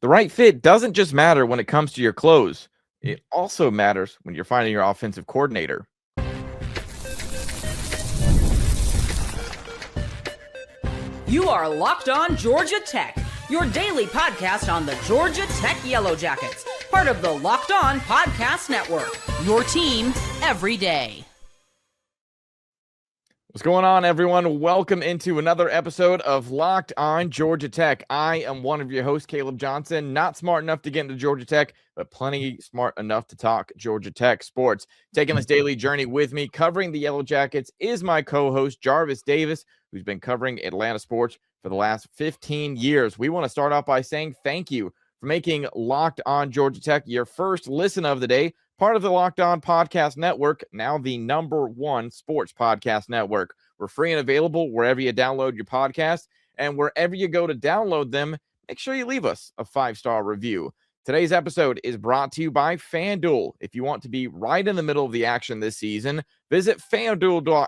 The right fit doesn't just matter when it comes to your clothes. It also matters when you're finding your offensive coordinator. You are Locked On Georgia Tech, your daily podcast on the Georgia Tech Yellow Jackets, part of the Locked On Podcast Network, your team every day. What's going on, everyone? Welcome into another episode of Locked On Georgia Tech. I am one of your hosts, Caleb Johnson, not smart enough to get into Georgia Tech, but plenty smart enough to talk Georgia Tech sports. Taking this daily journey with me, covering the Yellow Jackets, is my co-host, Jarvis Davis, who's been covering Atlanta sports for the last 15 years. We want to start off by saying thank you for making Locked On Georgia Tech your first listen of the day, part of the Locked On Podcast Network, now the #1 sports podcast network. We're free and available wherever you download your podcast, and wherever you go to download them, make sure you leave us a 5-star review. Today's episode is brought to you by FanDuel. If you want to be right in the middle of the action this season, visit FanDuel.com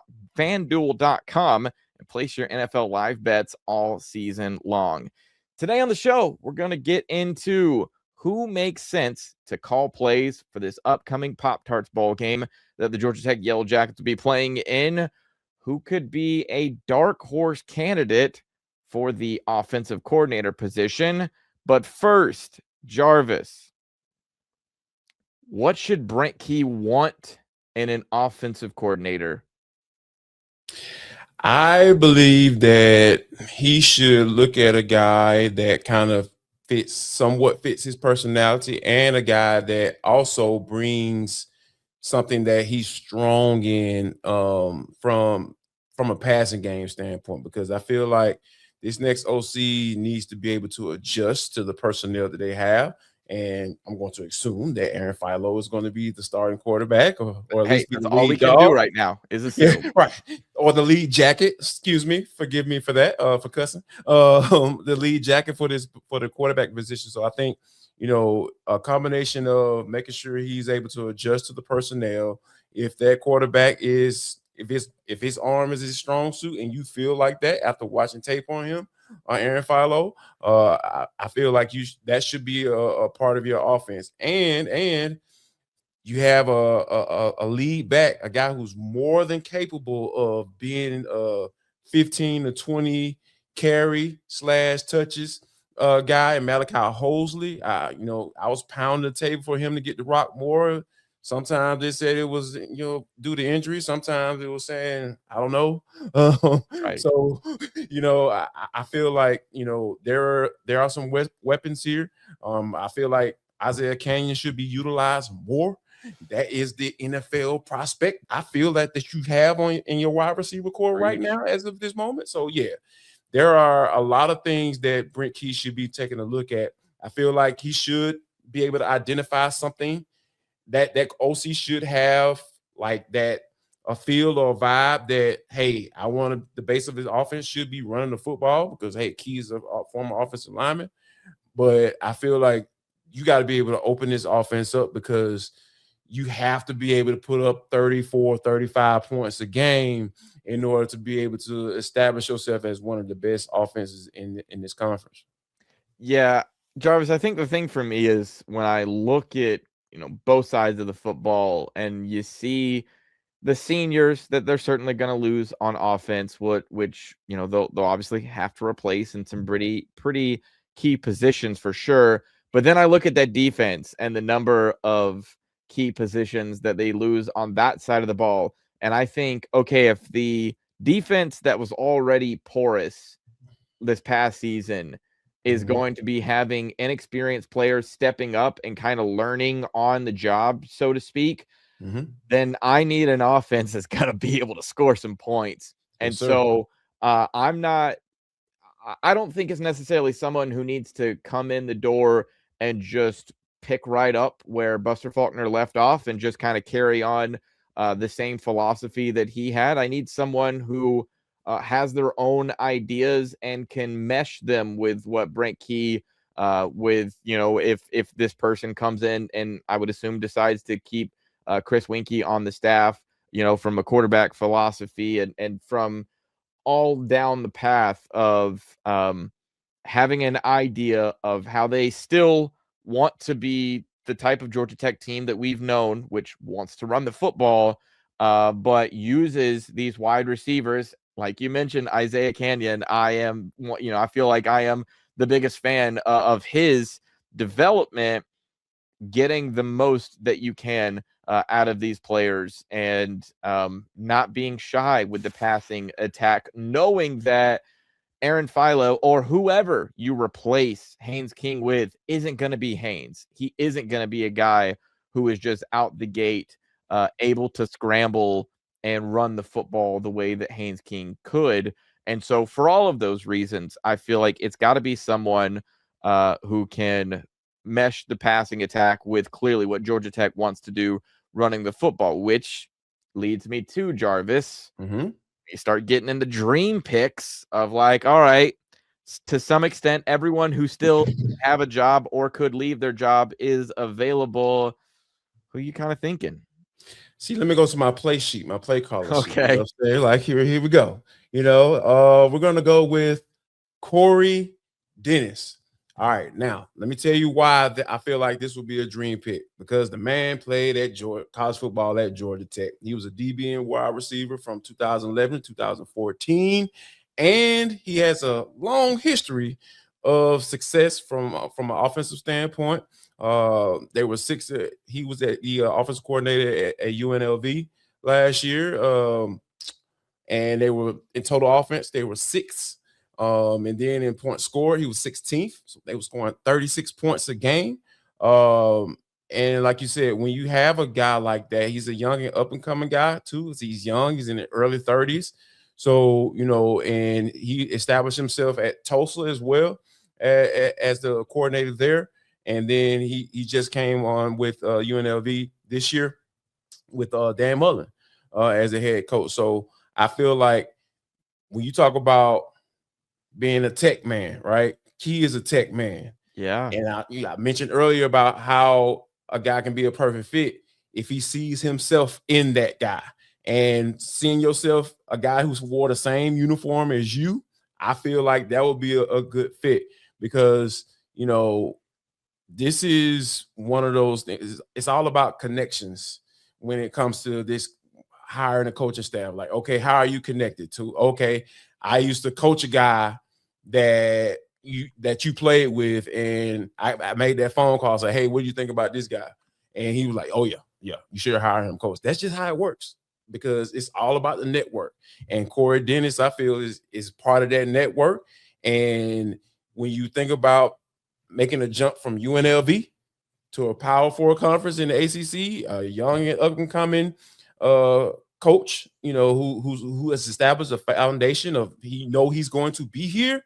and place your NFL live bets all season long. Today on the show, we're going to get into who makes sense to call plays for this upcoming Pop-Tarts Bowl game that the Georgia Tech Yellow Jackets will be playing in. Who could be a dark horse candidate for the offensive coordinator position? But first, Jarvis, what should Brent Key want in an offensive coordinator? I believe that he should look at a guy that kind of somewhat fits his personality, and a guy that also brings something that he's strong in from a passing game standpoint, because I feel like this next OC needs to be able to adjust to the personnel that they have. And I'm going to assume that Aaron Philo is going to be the starting quarterback, or at least that's all we can do right now is assume. Yeah, right, or the lead jacket. Excuse me, forgive me for that, for cussing. The lead jacket for the quarterback position. So I think a combination of making sure he's able to adjust to the personnel. If that quarterback is if his arm is his strong suit, and you feel like that after watching tape on him, Aaron Philo, I feel like that should be a part of your offense, and you have a lead back, a guy who's more than capable of being 15 to 20 carry / touches guy, and Malachi Holley. I was pounding the table for him to get the rock more. Sometimes they said it was, due to injury. Sometimes it was saying, I don't know. Right. So, I feel like, there are some weapons here. I feel like Isaiah Canyon should be utilized more. That is the NFL prospect I feel that you have in your wide receiver core right now as of this moment. So, yeah, there are a lot of things that Brent Key should be taking a look at. I feel like he should be able to identify something that OC should have, like that, a feel or a vibe that, hey, the base of his offense should be running the football, because, hey, Key is a former offensive lineman. But I feel like you got to be able to open this offense up, because you have to be able to put up 34, 35 points a game in order to be able to establish yourself as one of the best offenses in this conference. Yeah, Jarvis, I think the thing for me is when I look at both sides of the football, and you see the seniors that they're certainly going to lose on offense, which they'll obviously have to replace in some pretty key positions for sure. But then I look at that defense and the number of key positions that they lose on that side of the ball, and I think, okay, if the defense that was already porous this past season is going to be having inexperienced players stepping up and kind of learning on the job, so to speak, then I need an offense that's going to be able to score some points. And so I don't think it's necessarily someone who needs to come in the door and just pick right up where Buster Faulkner left off and just kind of carry on the same philosophy that he had. I need someone who has their own ideas and can mesh them with what Brent Key if this person comes in and I would assume decides to keep Chris Weinke on the staff, from a quarterback philosophy and from all down the path of having an idea of how they still want to be the type of Georgia Tech team that we've known, which wants to run the football, but uses these wide receivers. Like you mentioned, Isaiah Canyon, I feel like I am the biggest fan of his development, getting the most that you can out of these players, and not being shy with the passing attack, knowing that Aaron Philo or whoever you replace Haynes King with isn't going to be Haynes. He isn't going to be a guy who is just out the gate able to scramble and run the football the way that Haynes King could. And so for all of those reasons, I feel like it's got to be someone who can mesh the passing attack with clearly what Georgia Tech wants to do, running the football, which leads me to Jarvis. Mm-hmm. You start getting into dream picks of like, all right, to some extent, everyone who still have a job or could leave their job is available. Who are you kind of thinking? See, let me go to my play sheet, my play caller sheet. Okay. You know, like here we go. We're gonna go with Corey Dennis. All right, now let me tell you why I feel like this would be a dream pick, because the man played at college football at Georgia Tech. He was a DB and wide receiver from 2011 to 2014, and he has a long history of success from an offensive standpoint. There were six. He was at the offensive coordinator at UNLV last year, and they were in total offense. They were six. And then in points scored, he was 16th. So they were scoring 36 points a game. And like you said, when you have a guy like that, he's a young and up and coming guy too. He's young. He's in the early 30s. So, and he established himself at Tulsa as well as the coordinator there. And then he just came on with UNLV this year with Dan Mullen as a head coach. So I feel like when you talk about being a tech man, right? Key is a tech man. Yeah. And I mentioned earlier about how a guy can be a perfect fit if he sees himself in that guy. And seeing yourself, a guy who's wore the same uniform as you, I feel like that would be a good fit, because, this is one of those things. It's all about connections when it comes to this hiring a coaching staff. Like, okay, how are you connected to? Okay, I used to coach a guy that you played with, and I made that phone call, say, hey, what do you think about this guy? And he was like, oh yeah, you should hire him, coach. That's just how it works, because it's all about the network. And Corey Dennis, I feel, is part of that network. And when you think about making a jump from UNLV to a Power 4 conference in the ACC, a young and up and coming coach, who has established a foundation of he's going to be here.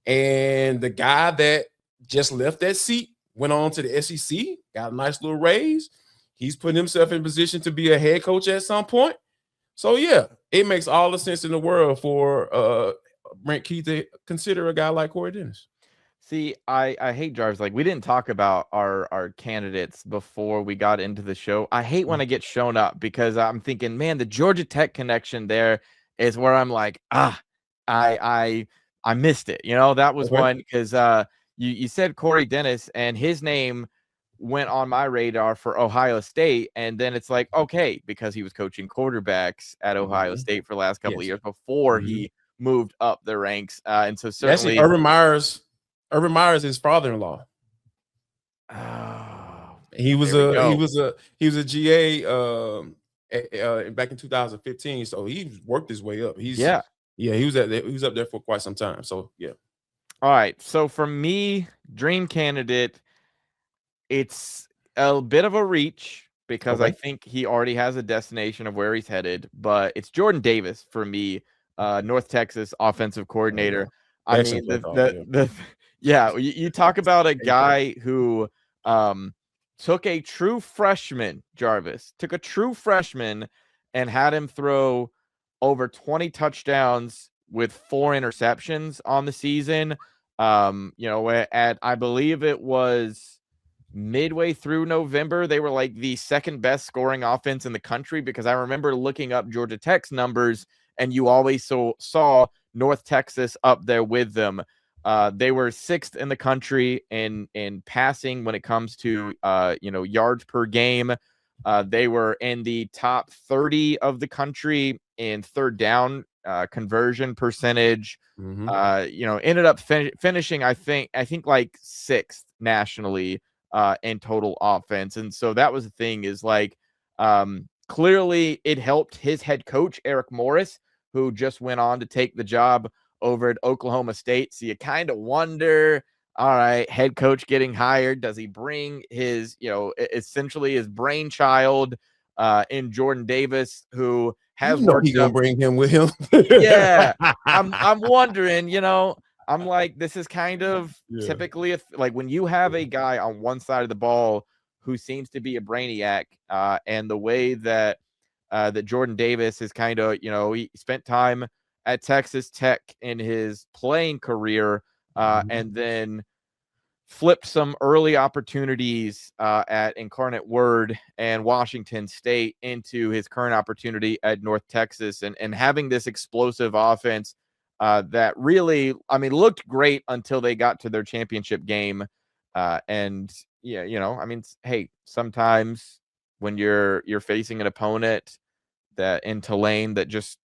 And the guy that just left that seat went on to the SEC, got a nice little raise. He's putting himself in position to be a head coach at some point. So yeah, it makes all the sense in the world for Brent Key to consider a guy like Corey Dennis. See, I hate Jarvis. Like, we didn't talk about our candidates before we got into the show. I hate when I get shown up, because I'm thinking, man, the Georgia Tech connection there is where I'm like, I missed it. That was one, because you said Corey Dennis, and his name went on my radar for Ohio State. And then it's like, okay, because he was coaching quarterbacks at Ohio State for the last couple of years before he moved up the ranks. And so certainly actually, Urban Meyer's his father-in-law. Oh, he was a GA back in 2015. So he worked his way up. He was up there for quite some time. So yeah. All right. So for me, dream candidate, it's a bit of a reach, because I think he already has a destination of where he's headed, but it's Jordan Davis for me, North Texas offensive coordinator. I mean, you talk about a guy who took a true freshman, Jarvis, and had him throw over 20 touchdowns with 4 interceptions on the season. I believe it was midway through November, they were like the second best scoring offense in the country, because I remember looking up Georgia Tech's numbers, and you always saw North Texas up there with them. They were 6th in the country in passing when it comes to yards per game. They were in the top 30 of the country in third down conversion percentage. Ended up finishing I think like 6th nationally in total offense. And so that was the thing, is like clearly it helped his head coach Eric Morris, who just went on to take the job over at Oklahoma State. So you kind of wonder, all right, head coach getting hired, does he bring his, essentially his brainchild in Jordan Davis, who has worked he gonna bring him with him? Yeah, I'm wondering, I'm like, this is kind of typically like when you have a guy on one side of the ball who seems to be a brainiac, and the way that that Jordan Davis is kind of, he spent time at Texas Tech in his playing career, and then flipped some early opportunities at Incarnate Word and Washington State into his current opportunity at North Texas, and having this explosive offense that really, looked great until they got to their championship game. And hey, sometimes when you're facing an opponent that in Tulane that just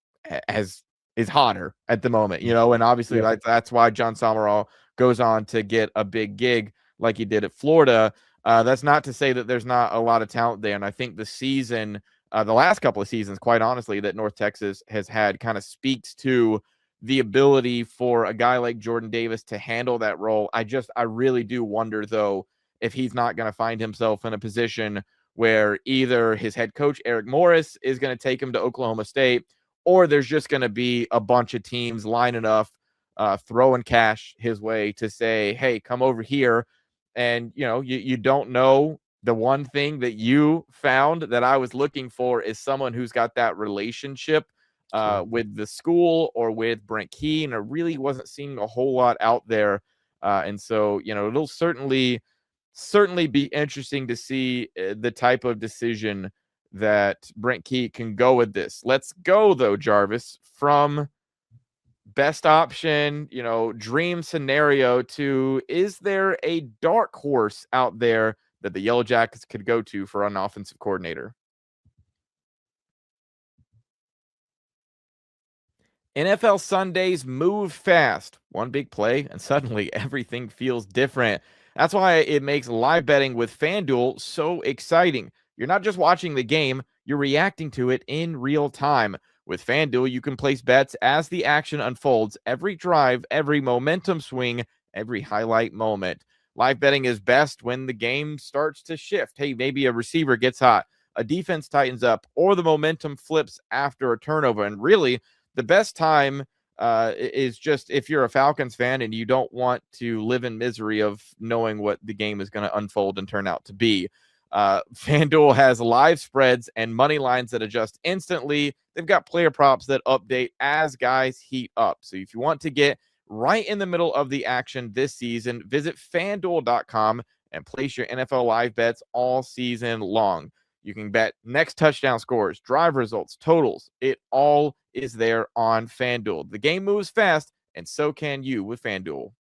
is hotter at the moment, and obviously that's why John Samaral goes on to get a big gig like he did at Florida. That's not to say that there's not a lot of talent there. And I think the season, the last couple of seasons, quite honestly, that North Texas has had kind of speaks to the ability for a guy like Jordan Davis to handle that role. I really do wonder, though, if he's not going to find himself in a position where either his head coach, Eric Morris, is going to take him to Oklahoma State, or there's just going to be a bunch of teams lining up, throwing cash his way to say, hey, come over here. And, you don't know. The one thing that you found that I was looking for is someone who's got that relationship with the school or with Brent Key, and I really wasn't seeing a whole lot out there. And so, it'll certainly be interesting to see the type of decision that Brent Key can go with this. Let's go, though, Jarvis, from best option, dream scenario to, is there a dark horse out there that the Yellow Jackets could go to for an offensive coordinator? NFL Sundays move fast. One big play, and suddenly everything feels different. That's why it makes live betting with FanDuel so exciting. You're not just watching the game, you're reacting to it in real time. With FanDuel, you can place bets as the action unfolds, every drive, every momentum swing, every highlight moment. Live betting is best when the game starts to shift. Hey, maybe a receiver gets hot, a defense tightens up, or the momentum flips after a turnover. And really, the best time is just if you're a Falcons fan and you don't want to live in misery of knowing what the game is going to unfold and turn out to be. FanDuel has live spreads and money lines that adjust instantly. They've got player props that update as guys heat up. So if you want to get right in the middle of the action this season, visit FanDuel.com and place your NFL live bets all season long. You can bet next touchdown scores, drive results, totals. It all is there on FanDuel. The game moves fast, and so can you with FanDuel.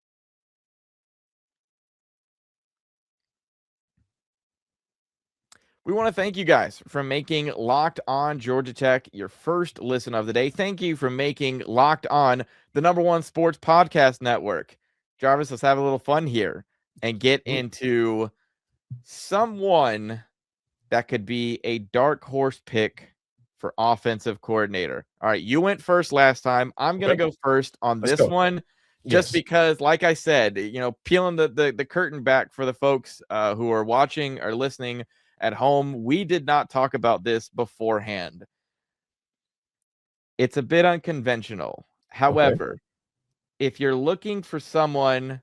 We want to thank you guys for making Locked On Georgia Tech your first listen of the day. Thank you for making Locked On the #1 sports podcast network. Jarvis, let's have a little fun here and get into someone that could be a dark horse pick for offensive coordinator. All right, you went first last time. I'm going to go first on this one, just because, like I said, peeling the curtain back for the folks who are watching or listening at home, we did not talk about this beforehand. It's a bit unconventional. However, if you're looking for someone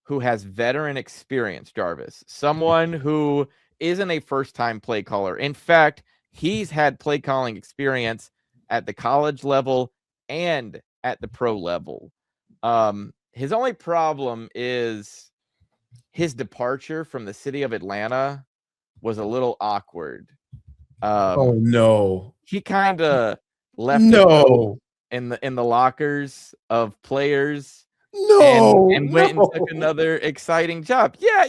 who has veteran experience, Jarvis, someone who isn't a first-time play caller. In fact, he's had play calling experience at the college level and at the pro level. His only problem is his departure from the city of Atlanta was a little awkward. Oh no. He kind of left in the lockers of players and went and took another exciting job. Yeah,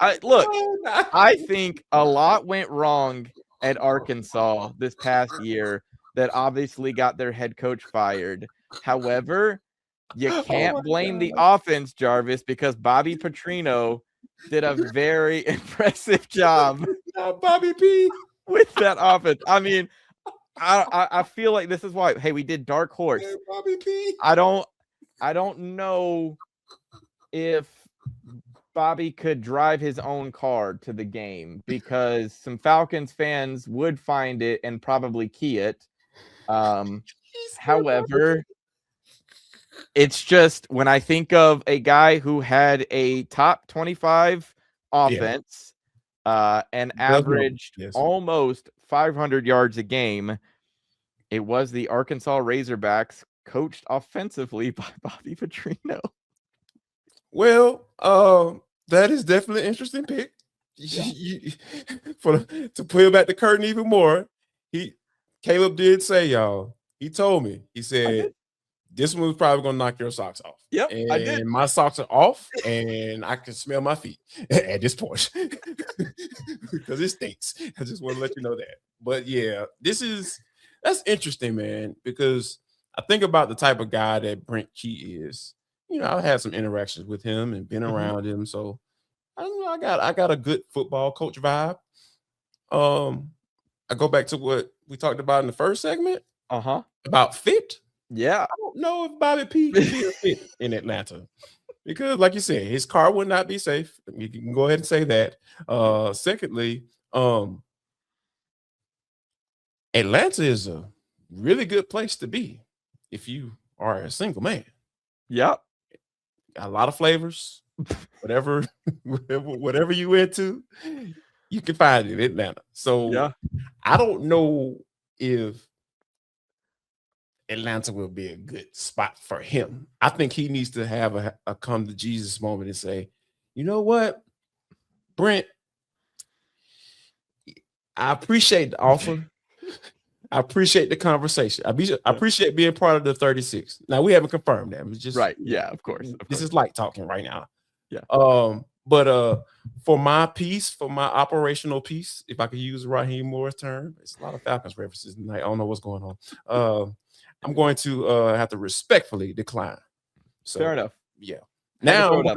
I think a lot went wrong at Arkansas this past year that obviously got their head coach fired. However, you can't blame the offense, Jarvis, because Bobby Petrino did a very impressive job Bobby P. with that offense. I mean, I feel like this is why. Hey, we did dark horse. Bobby P. I don't know if Bobby could drive his own car to the game because some Falcons fans would find it and probably key it. However, it's just when I think of a guy who had a top 25 offense and averaged almost 500 yards a game, it was the Arkansas Razorbacks coached offensively by Bobby Petrino. Well, that is definitely an interesting pick. Yeah. To peel back the curtain even more, Caleb did say, y'all, he told me, he said, this one was probably going to knock your socks off. Yep, and I did. My socks are off, and I can smell my feet at this point because it stinks. I just want to let you know that. But yeah, that's interesting, man, because I think about the type of guy that Brent Key is. I've had some interactions with him and been around him, so I got a good football coach vibe. I go back to what we talked about in the first segment. About fit. Yeah. I don't know if Bobby P can be a fit in Atlanta because, like you said, his car would not be safe. You can go ahead and say that. Secondly, Atlanta is a really good place to be if you are a single man. Yep. A lot of flavors, whatever you into, you can find it in Atlanta. So yeah. I don't know if Atlanta will be a good spot for him. I think he needs to have a come to Jesus moment and say, you know what, Brent, I appreciate the offer. I appreciate the conversation. I appreciate being part of the 36. Now, we haven't confirmed that. It's just right. Yeah, of course. This is light talking right now. Yeah. But for my piece, for my operational piece, if I could use Raheem Moore's term, it's a lot of Falcons references tonight. I don't know what's going on. I'm going to have to respectfully decline. So, fair enough. Yeah. Now, all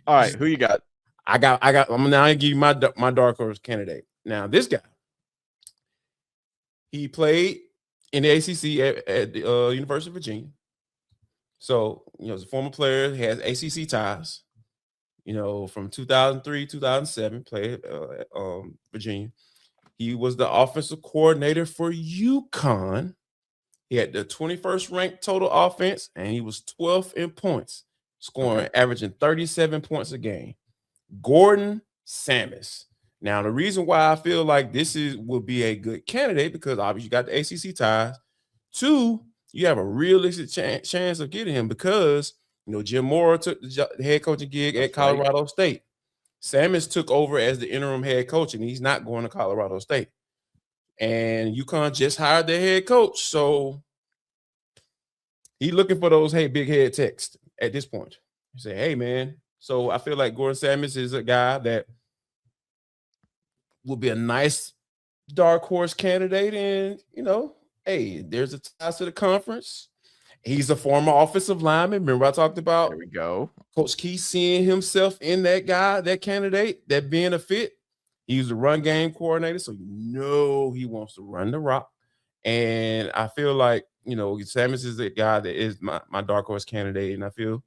right, who you got? I'm now gonna give you my dark horse candidate. Now, this guy, he played in the ACC at the University of Virginia. So, as a former player, he has ACC ties. From 2003, 2007, played at Virginia. He was the offensive coordinator for UConn. He had the 21st ranked total offense, and he was 12th in points, scoring, averaging 37 points a game. Gordon Samus. Now, the reason why I feel like this would be a good candidate, because obviously you got the ACC ties. 2, you have a realistic chance of getting him because, Jim Mora took the head coaching gig at Colorado State. Samus took over as the interim head coach, and he's not going to Colorado State. And UConn just hired their head coach, so he's looking for those, hey, big head texts at this point. You say, hey, man. So I feel like Gordon Samus is a guy that will be a nice dark horse candidate. And, hey, there's a ties to the conference. He's a former offensive lineman. Remember I talked about? There we go. Coach Key seeing himself in that guy, that candidate, that being a fit. He's a run game coordinator, so he wants to run the rock. And I feel like, Samus is a guy that is my dark horse candidate, and I feel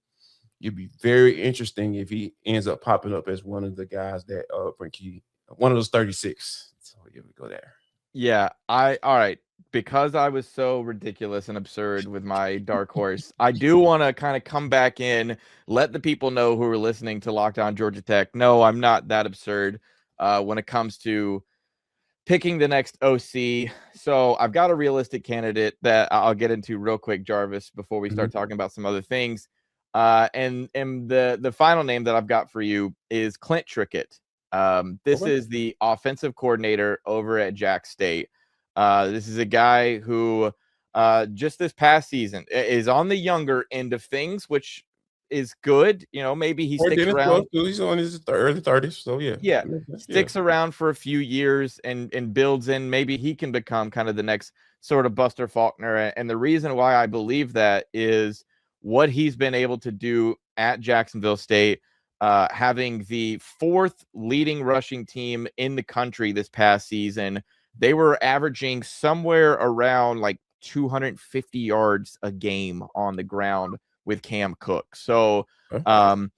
it'd be very interesting if he ends up popping up as one of the guys that Brent Key, one of those 36. So here we go there. Yeah, all right. Because I was so ridiculous and absurd with my dark horse, I do want to kind of come back in, let the people know who are listening to Lockdown Georgia Tech. No, I'm not that absurd when it comes to picking the next OC. So I've got a realistic candidate that I'll get into real quick, Jarvis, before we start talking about some other things. And the final name that I've got for you is Clint Trickett. This is the offensive coordinator over at Jack State. This is a guy who just this past season is on the younger end of things, which is good. You know, maybe he Or sticks Dennis around. Wells too. He's on his early 30s. So yeah. Yeah, Yeah. sticks around for a few years and builds in. Maybe he can become kind of the next sort of Buster Faulkner. And the reason why I believe that is what he's been able to do at Jacksonville State, having the 4th leading rushing team in the country this past season. They were averaging somewhere around like 250 yards a game on the ground with Cam Cook. So, he had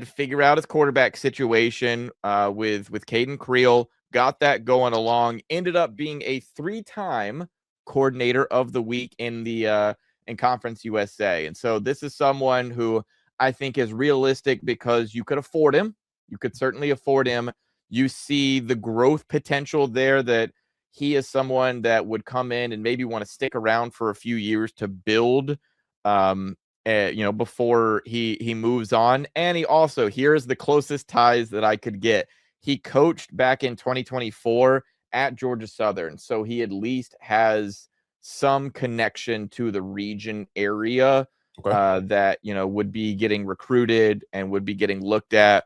to figure out his quarterback situation with Caden Creel, got that going along, ended up being a 3-time coordinator of the week in the in Conference USA. And so this is someone who I think is realistic because you could afford him. You could certainly afford him. You see the growth potential there, that he is someone that would come in and maybe want to stick around for a few years to build before he moves on. And he also, here's the closest ties that I could get. He coached back in 2024 at Georgia Southern. So he at least has some connection to the region area that, would be getting recruited and would be getting looked at.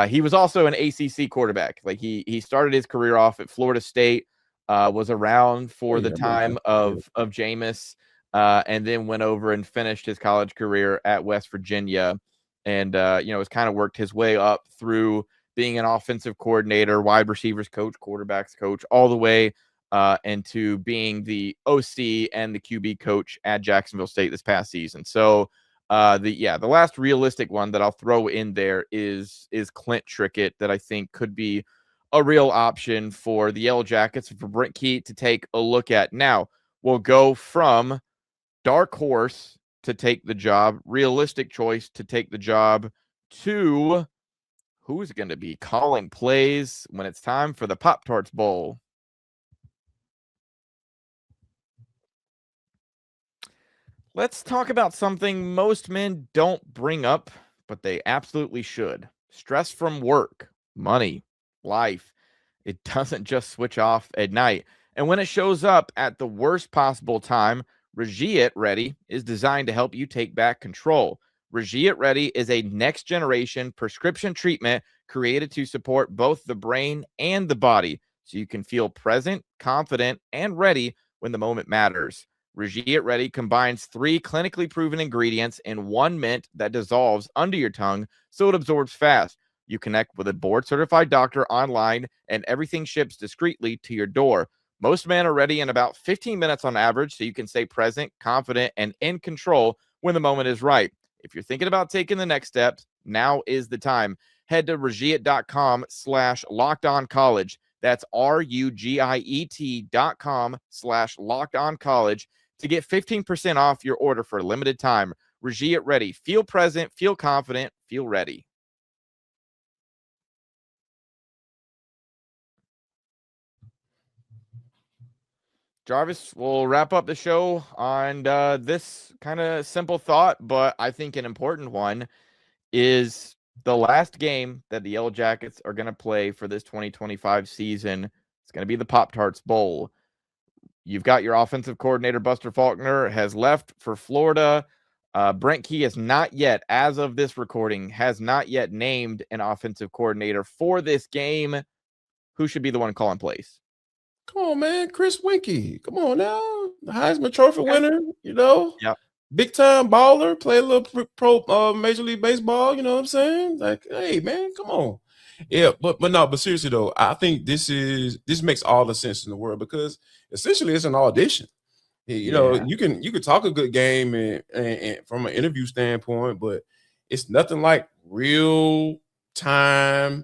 He was also an ACC quarterback. Like he started his career off at Florida State, was around for the time of Jameis, and then went over and finished his college career at West Virginia. And, has kind of worked his way up through being an offensive coordinator, wide receivers coach, quarterbacks coach, all the way into being the OC and the QB coach at Jacksonville State this past season. So the last realistic one that I'll throw in there is Clint Trickett, that I think could be a real option for the Yellow Jackets and for Brent Key to take a look at. Now we'll go from dark horse to take the job, realistic choice to take the job, to who's going to be calling plays when it's time for the Pop-Tarts Bowl. Let's talk about something most men don't bring up, but they absolutely should. Stress from work, money, life. It doesn't just switch off at night. And when it shows up at the worst possible time, Rugiet Ready is designed to help you take back control. Rugiet Ready is a next-generation prescription treatment created to support both the brain and the body, so you can feel present, confident, and ready when the moment matters. Rugiet Ready combines 3 clinically proven ingredients in 1 mint that dissolves under your tongue so it absorbs fast. You connect with a board-certified doctor online, and everything ships discreetly to your door. Most men are ready in about 15 minutes on average, so you can stay present, confident, and in control when the moment is right. If you're thinking about taking the next steps, now is the time. Head to Rugiet.com/lockedoncollege. That's RUGIET.com/lockedoncollege to get 15% off your order for a limited time. Rugiet Ready. Feel present, feel confident, feel ready. Jarvis, we'll wrap up the show on this kind of simple thought, but I think an important one is the last game that the Yellow Jackets are going to play for this 2025 season. It's going to be the Pop-Tarts Bowl. You've got your offensive coordinator, Buster Faulkner, has left for Florida. Brent Key has not yet, as of this recording, has not yet named an offensive coordinator for this game. Who should be the one calling plays? Come on, man. Chris Weinke. Come on now. The Heisman Trophy winner, Yep. Big time baller, play a little pro Major League Baseball, you know what I'm saying? Like, hey, man, come on. Yeah, but seriously though, I think this makes all the sense in the world, because essentially it's an audition. You know, you can talk a good game and from an interview standpoint, but it's nothing like real time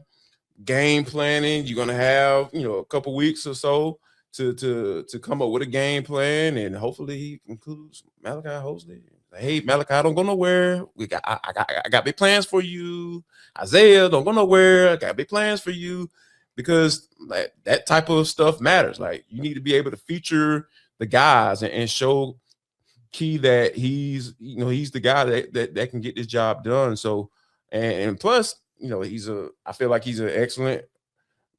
game planning. You're gonna have a couple weeks or so to come up with a game plan, and hopefully he includes Malachi Holley. Hey, Malachi, don't go nowhere. I got big plans for you. Isaiah, don't go nowhere. I got big plans for you, because like that type of stuff matters. Like, you need to be able to feature the guys and show Key that he's the guy that can get this job done. So and plus, I feel like he's an excellent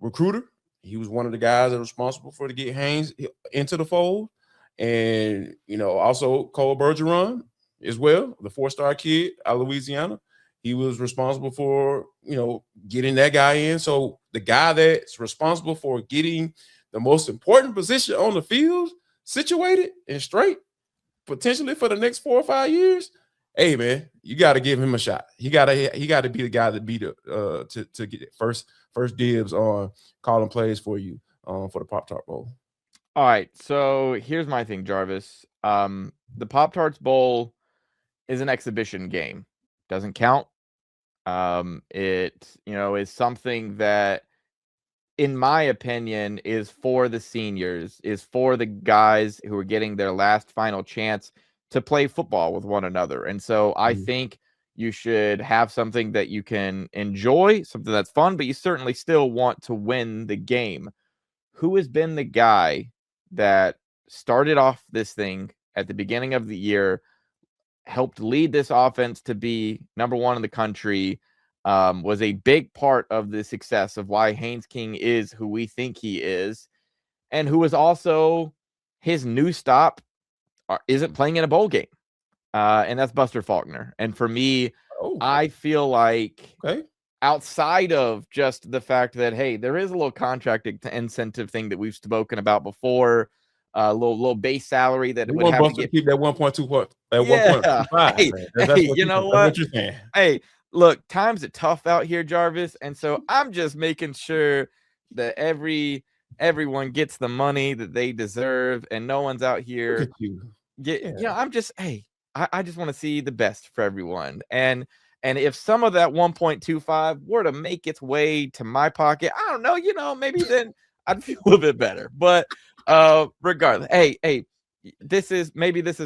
recruiter. He was one of the guys that was responsible for to get Haynes into the fold. And, also Cole Bergeron, as well, the 4-star kid out of Louisiana. He was responsible for, getting that guy in. So the guy that's responsible for getting the most important position on the field situated and straight, potentially for the next 4 or 5 years, hey man, you got to give him a shot. He got to be the guy to be the to get first dibs on calling plays for you for the Pop-Tart Bowl. All right, so here's my thing, Jarvis. The Pop-Tarts Bowl is an exhibition game. Doesn't count. It is something that, in my opinion, is for the seniors, is for the guys who are getting their last final chance to play football with one another. And so I think you should have something that you can enjoy, something that's fun, but you certainly still want to win the game. Who has been the guy that started off this thing at the beginning of the year, helped lead this offense to be number one in the country, was a big part of the success of why Haynes King is who we think he is, and who is also his new stop isn't playing in a bowl game, and that's Buster Faulkner. And for me, I feel like outside of just the fact that, hey, there is a little contract incentive thing that we've spoken about before, a little base salary that would have to keep that 1.2 at 1.25. Hey, that's you know what you're saying. Hey, look, times are tough out here, Jarvis, and so I'm just making sure that everyone gets the money that they deserve, and no one's out here. I'm just, I just want to see the best for everyone, and if some of that 1.25 were to make its way to my pocket, I don't know, maybe then I'd feel a little bit better. But regardless, hey, this is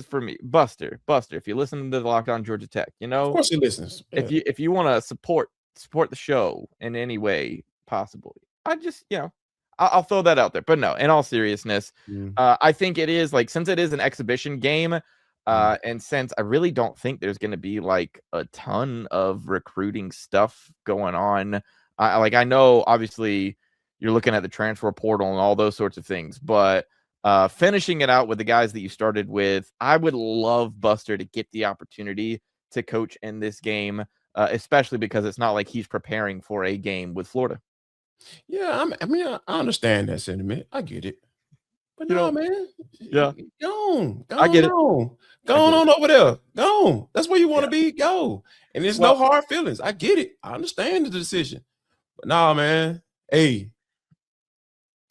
for me, Buster. If you listen to the Locked On Georgia Tech, of course he listens. Yeah. If you want to support the show in any way possible, I just I'll throw that out there. But no, in all seriousness, I think it is since it is an exhibition game, and since I really don't think there's going to be a ton of recruiting stuff going on. I know obviously you're looking at the transfer portal and all those sorts of things, but finishing it out with the guys that you started with, I would love Buster to get the opportunity to coach in this game, especially because it's not like he's preparing for a game with Florida. Yeah, I understand that sentiment. I get it. But no, man. Yeah. Go on. I get it. Go on over there. Go on. That's where you want to be. Go. And there's no hard feelings. I get it. I understand the decision. But nah, man. Hey,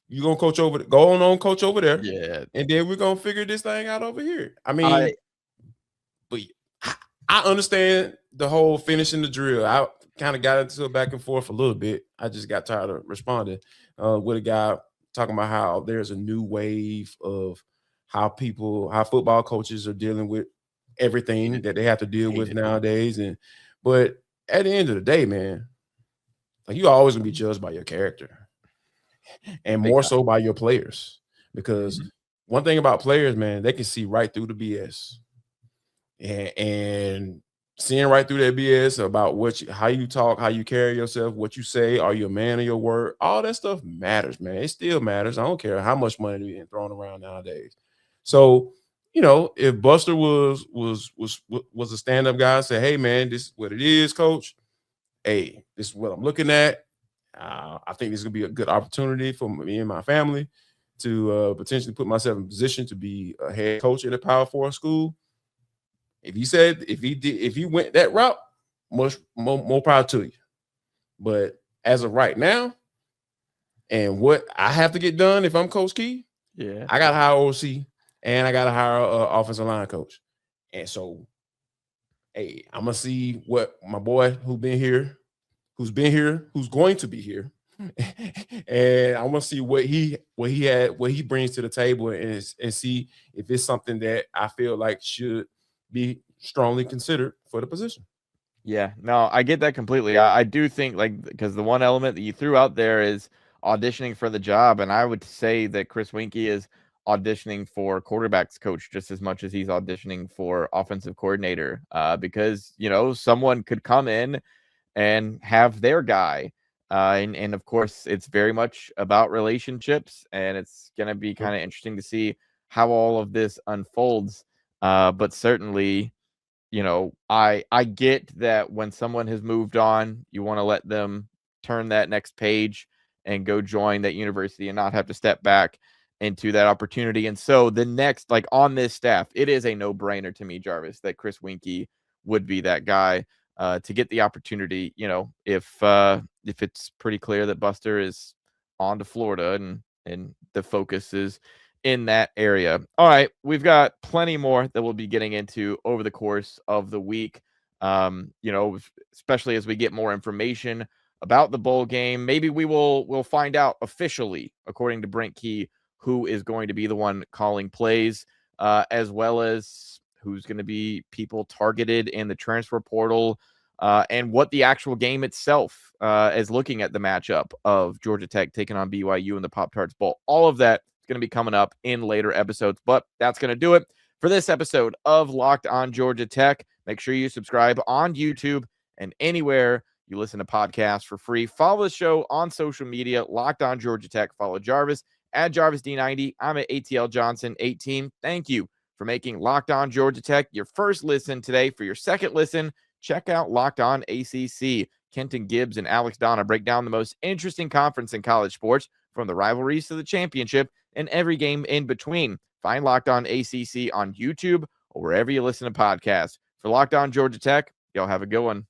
you gonna coach over there. Go on, coach over there. Yeah. And then we're gonna figure this thing out over here. But I understand the whole finishing the drill. I kind of got into a back and forth a little bit. I just got tired of responding with a guy talking about how there's a new wave of how football coaches are dealing with everything that they have to deal with nowadays. But at the end of the day, man, you're always gonna be judged by your character. And more so by your players, because one thing about players, man, they can see right through the BS, and seeing right through that BS about how you talk, how you carry yourself, what you say, are you a man of your word? All that stuff matters, man. It still matters. I don't care how much money is being thrown around nowadays. So, if Buster was a stand-up guy and say, hey, man, this is what it is, coach. Hey, this is what I'm looking at. I think this is going to be a good opportunity for me and my family to potentially put myself in a position to be a head coach in a Power 4 school. If he went that route, much more power to you. But as of right now, and what I have to get done if I'm Coach Key, I got to hire OC and I got to hire an offensive line coach. And so, hey, I'm going to see what my boy who's going to be here, and I want to see what he brings to the table and see if it's something that I feel like should be strongly considered for the position. Yeah, no, I get that completely. I do think because the one element that you threw out there is auditioning for the job, and I would say that Chris Weinke is auditioning for quarterbacks coach just as much as he's auditioning for offensive coordinator, because someone could come in and have their guy. And of course, it's very much about relationships, and it's going to be kind of interesting to see how all of this unfolds. But certainly, I get that when someone has moved on, you want to let them turn that next page and go join that university and not have to step back into that opportunity. And so the next, like on this staff, it is a no-brainer to me, Jarvis, that Chris Weinke would be that guy to get the opportunity. If it's pretty clear that Buster is on to Florida and the focus is in that area. All right, we've got plenty more that we'll be getting into over the course of the week. Especially as we get more information about the bowl game. Maybe we'll find out officially, according to Brent Key, who is going to be the one calling plays, as well as who's going to be people targeted in the transfer portal, and what the actual game itself is looking at the matchup of Georgia Tech taking on BYU in the Pop-Tarts Bowl. All of that is going to be coming up in later episodes, but that's going to do it for this episode of Locked on Georgia Tech. Make sure you subscribe on YouTube and anywhere you listen to podcasts for free. Follow the show on social media, Locked on Georgia Tech. Follow Jarvis at JarvisD90. I'm at ATL Johnson 18. Thank you for making Locked on Georgia Tech your first listen today. For your second listen, check out Locked on ACC. Kenton Gibbs and Alex Donna break down the most interesting conference in college sports, from the rivalries to the championship and every game in between. Find Locked on ACC on YouTube or wherever you listen to podcasts. For Locked on Georgia Tech, y'all have a good one.